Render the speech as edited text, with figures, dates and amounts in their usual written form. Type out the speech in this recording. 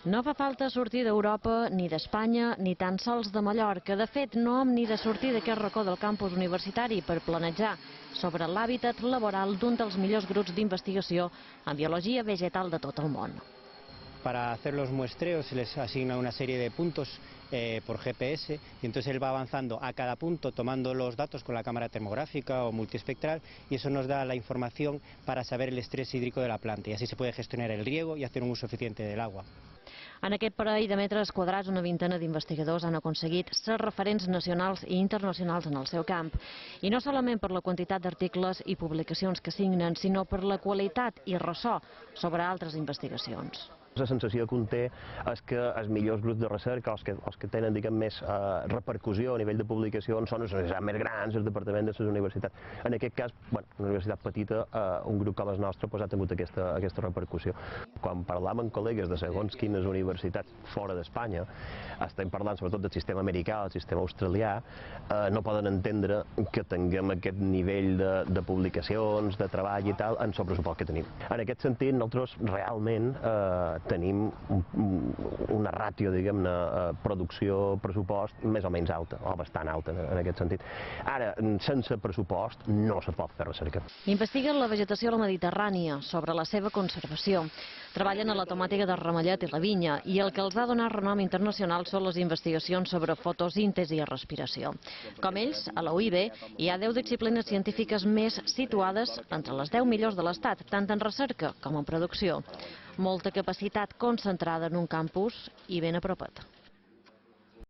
No fa falta sortir d'Europa, ni d'Espanya, ni tan sols de Mallorca. De fet, no hem ni de sortir d'aquest racó del campus universitari per planejar sobre l'hàbitat laboral d'un dels millors grups d'investigació en biologia vegetal de tot el món. Para hacer los muestreos se les asigna una serie de puntos por GPS y entonces él va avanzando a cada punto tomando los datos con la cámara termográfica o multiespectral y eso nos da la información para saber el estrés hídrico de la planta y así se puede gestionar el riego y hacer un uso eficiente del agua. En aquest parell de metres quadrats, una vintena d'investigadors han aconseguit ser referents nacionals i internacionals en el seu camp. I no solament per la quantitat d'articles i publicacions que signen, sinó per la qualitat i ressò sobre altres investigacions. La sensació que un té és que els millors grups de recerca, els que tenen més repercussió a nivell de publicacions, són els més grans, els departaments de les universitats. En aquest cas, una universitat petita, un grup com el nostre ha tingut aquesta repercussió. Quan parlam amb col·legues de segons quines universitats fora d'Espanya, estem parlant sobretot del sistema americà, del sistema australià, no poden entendre que tinguem aquest nivell de publicacions, de treball i tal, en el pressupost que tenim. En aquest sentit, nosaltres realment tenim una ràtio, diguem-ne, producció-pressupost més o menys alta, o bastant alta en aquest sentit. Ara, sense pressupost no se pot fer recerca. Investiguen la vegetació a la Mediterrània, sobre la seva conservació. Treballen a la tomàtica de ramellet i la vinya, i el que els ha donat renom internacional són les investigacions sobre fotosíntesi i respiració. Com ells, a la UIB hi ha 10 disciplines científiques més situades entre les 10 millors de l'Estat, tant en recerca com en producció. Molta capacitat concentrada en un campus i ben apropat.